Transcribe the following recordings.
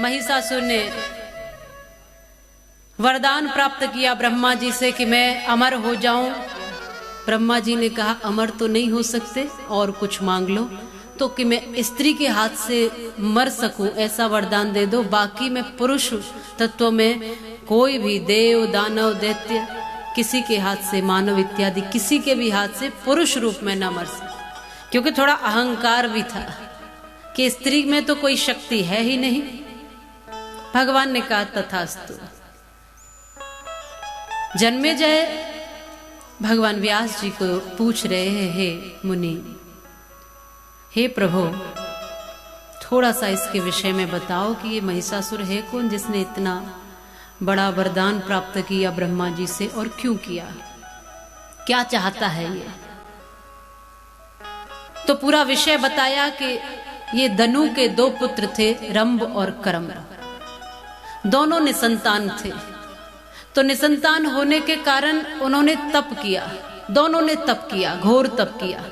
महिषासुर ने वरदान प्राप्त किया ब्रह्मा जी से कि मैं अमर हो जाऊं। ब्रह्मा जी ने कहा अमर तो नहीं हो सकते, और कुछ मांग लो, तो कि मैं स्त्री के हाथ से मर सकूं ऐसा वरदान दे दो। बाकी मैं पुरुष तत्व में कोई भी देव दानव दैत्य किसी के हाथ से, मानव इत्यादि किसी के भी हाथ से पुरुष रूप में न मर सकूं। क्योंकि थोड़ा अहंकार भी था कि स्त्री में तो कोई शक्ति है ही नहीं। भगवान ने कहा तथास्तु। जन्मेजय भगवान व्यास जी को पूछ रहे हैं, हे मुनि, हे प्रभु, थोड़ा सा इसके विषय में बताओ कि ये महिषासुर है कौन जिसने इतना बड़ा वरदान प्राप्त किया ब्रह्मा जी से, और क्यों किया, क्या चाहता है ये। तो पूरा विषय बताया कि ये दनु के दो पुत्र थे, रंभ और करम्ब। दोनों निसंतान थे, तो निसंतान होने के कारण उन्होंने तप किया। दोनों ने तप किया, घोर तप किया।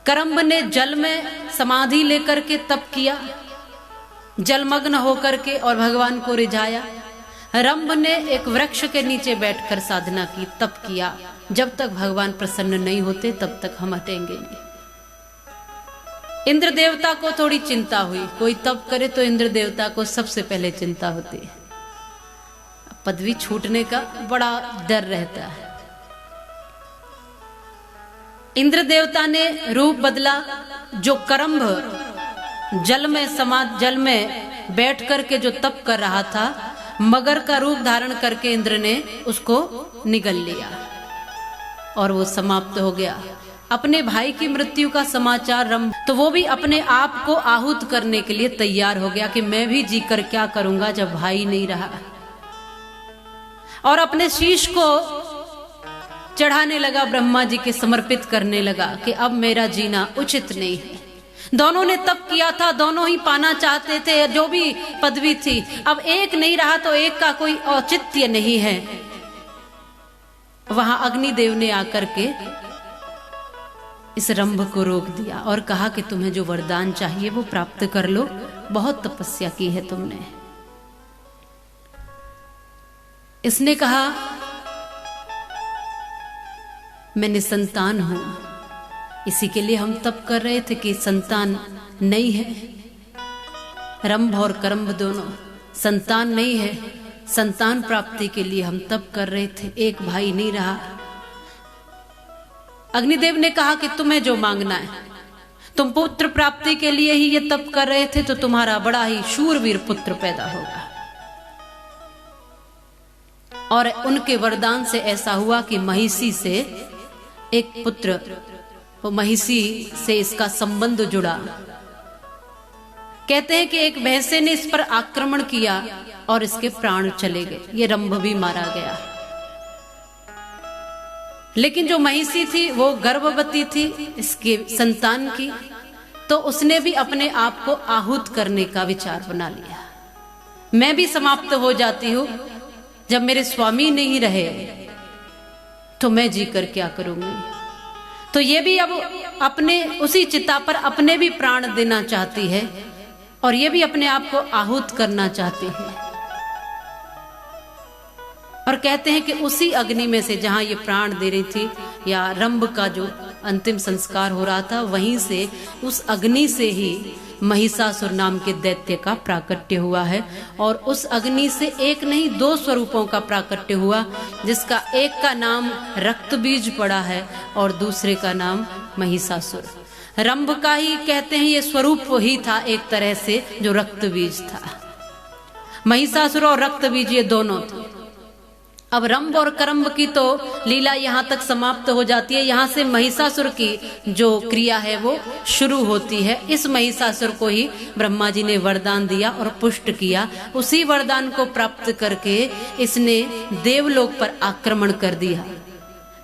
करम्ब ने जल में समाधि लेकर के तप किया, जलमग्न होकर के, और भगवान को रिझाया। रंभ ने एक वृक्ष के नीचे बैठकर साधना की, तप किया। जब तक भगवान प्रसन्न नहीं होते तब तक हम हटेंगे नहीं। इंद्र देवता को थोड़ी चिंता हुई, कोई तप करे तो इंद्र देवता को सबसे पहले चिंता होती है, पदवी छूटने का बड़ा डर रहता है। इंद्र देवता ने रूप बदला। जो करम्ब जल में बैठ करके जो तप कर रहा था, मगर का रूप धारण करके इंद्र ने उसको निगल लिया और वो समाप्त हो गया। अपने भाई की मृत्यु का समाचार रंभ, तो वो भी अपने आप को आहूत करने के लिए तैयार हो गया कि मैं भी जीकर क्या करूंगा जब भाई नहीं रहा, और अपने शीश को चढ़ाने लगा, ब्रह्मा जी के समर्पित करने लगा कि अब मेरा जीना उचित नहीं है। दोनों ने तप किया था, दोनों ही पाना चाहते थे जो भी पदवी थी। अब एक नहीं रहा तो एक का कोई औचित्य नहीं है। वहां अग्निदेव ने आकर के इस रंभ को रोक दिया और कहा कि तुम्हें जो वरदान चाहिए वो प्राप्त कर लो, बहुत तपस्या की है तुमने। इसने कहा मैं निसंतान हूं, इसी के लिए हम तप कर रहे थे कि संतान नहीं है। रंभ और करम्ब दोनों संतान नहीं है, संतान प्राप्ति के लिए हम तप कर रहे थे, एक भाई नहीं रहा। अग्निदेव ने कहा कि तुम्हें जो मांगना है, तुम पुत्र प्राप्ति के लिए ही ये तप कर रहे थे, तो तुम्हारा बड़ा ही शूरवीर पुत्र पैदा होगा। और उनके वरदान से ऐसा हुआ कि महिषी से एक पुत्र, वो महिषी से इसका संबंध जुड़ा। कहते हैं कि एक भैंसे ने इस पर आक्रमण किया और इसके प्राण चले गए, ये रंभ भी मारा गया। लेकिन जो महिषी थी वो गर्भवती थी इसके संतान की, तो उसने भी अपने आप को आहूत करने का विचार बना लिया। मैं भी समाप्त हो जाती हूं, जब मेरे स्वामी नहीं रहे तो मैं जीकर क्या करूंगी। तो ये भी अब अपने उसी चिता पर अपने भी प्राण देना चाहती है, और ये भी अपने आप को आहूत करना चाहती है। और कहते हैं कि उसी अग्नि में से जहां ये प्राण दे रही थी, या रंभ का जो अंतिम संस्कार हो रहा था, वहीं से उस अग्नि से ही महिषासुर नाम के दैत्य का प्राकट्य हुआ है। और उस अग्नि से एक नहीं दो स्वरूपों का प्राकट्य हुआ, जिसका एक का नाम रक्तबीज पड़ा है और दूसरे का नाम महिषासुर। रंभ का ही कहते हैं ये स्वरूप ही था एक तरह से, जो रक्तबीज था। महिषासुर और रक्तबीज ये दोनों थे। अब रंभ और करम्ब की तो लीला यहाँ तक समाप्त हो जाती है। यहाँ से महिषासुर की जो क्रिया है वो शुरू होती है। इस महिषासुर को ही ब्रह्मा जी ने वरदान दिया और पुष्ट किया। उसी वरदान को प्राप्त करके इसने देवलोक पर आक्रमण कर दिया।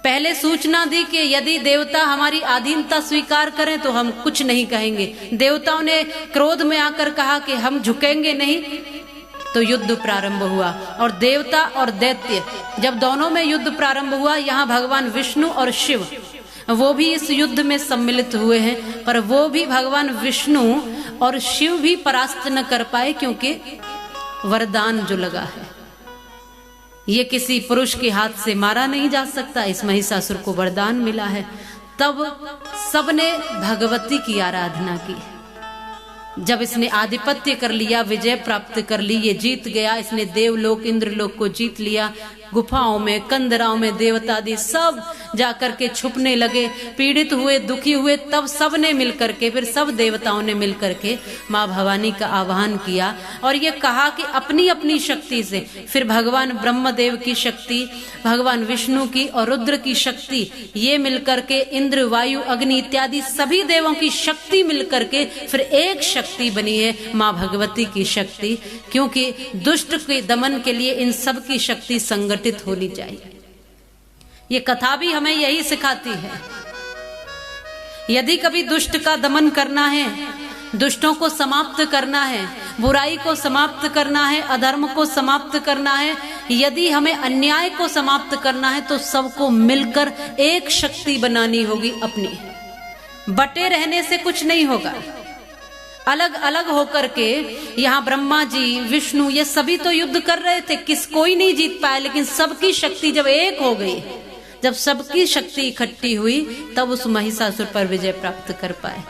पहले सूचना दी कि यदि देवता हमारी अधीनता स्वीकार करें तो हम कुछ नहीं कहेंगे। देवताओं ने क्रोध में आकर कहा कि हम झुकेंगे नहीं। तो युद्ध प्रारंभ हुआ, और देवता और दैत्य जब दोनों में युद्ध प्रारंभ हुआ, यहाँ भगवान विष्णु और शिव वो भी इस युद्ध में सम्मिलित हुए हैं, पर वो भी भगवान विष्णु और शिव भी परास्त न कर पाए, क्योंकि वरदान जो लगा है ये किसी पुरुष के हाथ से मारा नहीं जा सकता। इस महिषासुर को वरदान मिला है। तब सबने भगवती की आराधना की। जब इसने आधिपत्य कर लिया, विजय प्राप्त कर ली, ये जीत गया, इसने देवलोक इंद्रलोक को जीत लिया, गुफाओं में कंदराओं में देवता आदि सब जाकर के छुपने लगे, पीड़ित हुए, दुखी हुए। तब सब ने मिलकर के, फिर सब देवताओं ने मिलकर के माँ भवानी का आह्वान किया और ये कहा कि अपनी अपनी शक्ति से, फिर भगवान ब्रह्मदेव की शक्ति, भगवान विष्णु की और रुद्र की शक्ति, ये मिलकर के इंद्र, वायु, अग्नि इत्यादि सभी देवों की शक्ति मिलकर के फिर एक शक्ति बनी है माँ भगवती की शक्ति। क्योंकि दुष्ट के दमन के लिए इन सब की शक्ति संगठित होनी चाहिए। ये कथा भी हमें यही सिखाती है। यदि कभी दुष्ट का दमन करना है, दुष्टों को समाप्त करना है, बुराई को समाप्त करना है, अधर्म को समाप्त करना है, यदि हमें अन्याय को समाप्त करना है, तो सबको मिलकर एक शक्ति बनानी होगी अपनी। बटे रहने से कुछ नहीं होगा। अलग अलग होकर के यहाँ ब्रह्मा जी, विष्णु, ये सभी तो युद्ध कर रहे थे, कोई नहीं जीत पाया। लेकिन सबकी शक्ति जब एक हो गई, जब सबकी शक्ति इकट्ठी हुई, तब उस महिषासुर पर विजय प्राप्त कर पाए।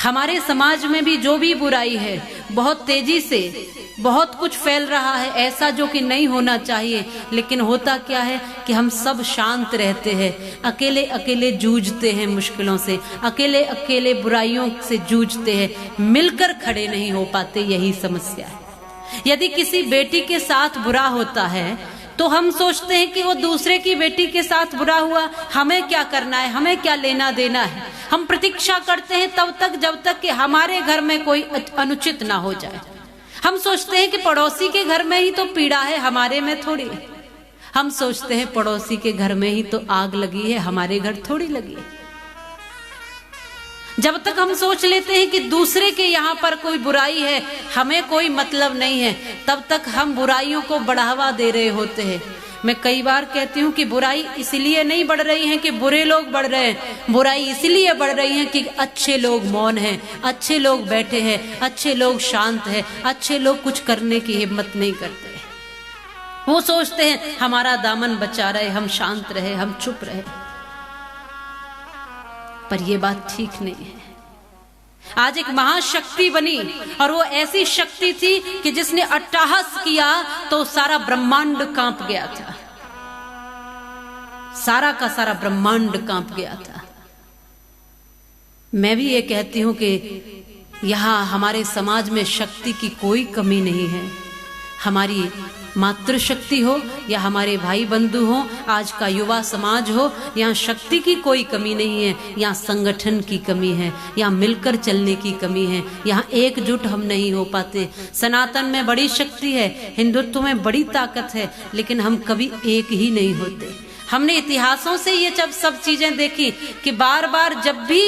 हमारे समाज में भी जो भी बुराई है, बहुत तेजी से बहुत कुछ फैल रहा है, ऐसा जो कि नहीं होना चाहिए। लेकिन होता क्या है कि हम सब शांत रहते हैं, अकेले अकेले जूझते हैं मुश्किलों से, अकेले अकेले बुराइयों से जूझते हैं, मिलकर खड़े नहीं हो पाते। यही समस्या है। यदि किसी बेटी के साथ बुरा होता है तो हम सोचते हैं कि वो दूसरे की बेटी के साथ बुरा हुआ, हमें क्या करना है, हमें क्या लेना देना है। हम प्रतीक्षा करते हैं तब तक जब तक कि हमारे घर में कोई अनुचित ना हो जाए। हम सोचते हैं कि पड़ोसी के घर में ही तो पीड़ा है, हमारे में थोड़ी। हम सोचते हैं पड़ोसी के घर में ही तो आग लगी है, हमारे घर थोड़ी लगी है। जब तक हम सोच लेते हैं कि दूसरे के यहाँ पर कोई बुराई है, हमें कोई मतलब नहीं है, तब तक हम बुराइयों को बढ़ावा दे रहे होते हैं। मैं कई बार कहती हूँ कि बुराई इसलिए नहीं बढ़ रही है कि बुरे लोग बढ़ रहे हैं, बुराई इसलिए बढ़ रही है कि अच्छे लोग मौन हैं, अच्छे लोग बैठे हैं, अच्छे लोग शांत हैं, अच्छे लोग कुछ करने की हिम्मत नहीं करते। वो सोचते हैं हमारा दामन बचा रहे, हम शांत रहे, हम चुप रहे। पर ये बात ठीक नहीं है। आज एक महाशक्ति बनी और वो ऐसी शक्ति थी कि जिसने अट्टहास किया तो सारा ब्रह्मांड कांप गया था, सारा का सारा ब्रह्मांड कांप गया था। मैं भी ये कहती हूं कि यहां हमारे समाज में शक्ति की कोई कमी नहीं है। हमारी मातृशक्ति हो या हमारे भाई बंधु हो, आज का युवा समाज हो, यहाँ शक्ति की कोई कमी नहीं है। यहाँ संगठन की कमी है, यहाँ मिलकर चलने की कमी है, यहाँ एकजुट हम नहीं हो पाते। सनातन में बड़ी शक्ति है, हिंदुत्व में बड़ी ताकत है, लेकिन हम कभी एक ही नहीं होते। हमने इतिहासों से ये जब सब चीजें देखी कि बार बार जब भी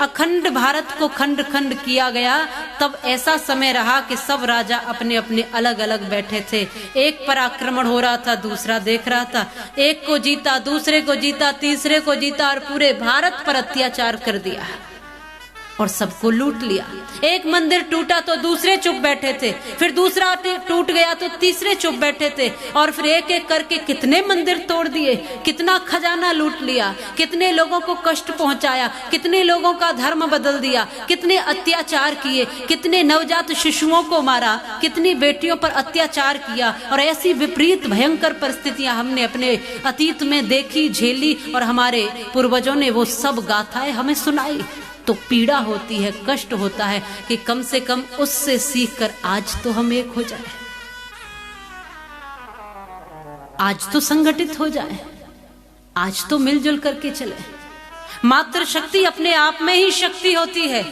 अखंड भारत को खंड खंड किया गया, तब ऐसा समय रहा कि सब राजा अपने अपने अलग अलग बैठे थे। एक पर आक्रमण हो रहा था, दूसरा देख रहा था, एक को जीता, दूसरे को जीता, तीसरे को जीता और पूरे भारत पर अत्याचार कर दिया और सबको लूट लिया। एक मंदिर टूटा तो दूसरे चुप बैठे थे, फिर दूसरा टूट गया तो तीसरे चुप बैठे थे, और फिर एक एक करके कितने मंदिर तोड़ दिए, कितना खजाना लूट लिया, कितने लोगों को कष्ट पहुंचाया, कितने लोगों का धर्म बदल दिया, कितने अत्याचार किए, कितने नवजात शिशुओं को मारा, कितनी बेटियों पर अत्याचार किया। और ऐसी विपरीत भयंकर परिस्थितियां हमने अपने अतीत में देखी, झेली, और हमारे पूर्वजों ने वो सब गाथाएं हमें सुनाई। तो पीड़ा होती है, कष्ट होता है कि कम से कम उससे सीखकर आज तो हम एक हो जाए, आज तो संगठित हो जाए, आज तो मिलजुल करके चले। मातृ शक्ति अपने आप में ही शक्ति होती है।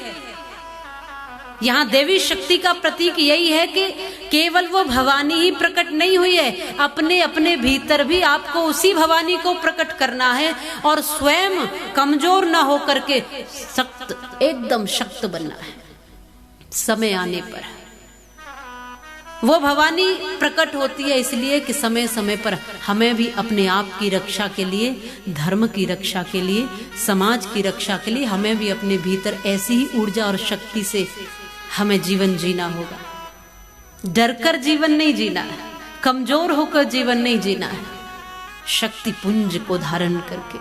यहाँ देवी शक्ति का प्रतीक यही है कि केवल वो भवानी ही प्रकट नहीं हुई है, अपने अपने भीतर भी आपको उसी भवानी को प्रकट करना है और स्वयं कमजोर ना होकर के सख्त, एकदम शक्त बनना है समय आने पर। वो भवानी प्रकट होती है इसलिए कि समय समय पर हमें भी अपने आप की रक्षा के लिए, धर्म की रक्षा के लिए, समाज की रक्षा के लिए हमें भी अपने भीतर ऐसी ही ऊर्जा और शक्ति से हमें जीवन जीना होगा। डरकर जीवन नहीं जीना है, कमजोर होकर जीवन नहीं जीना है, शक्ति पुंज को धारण करके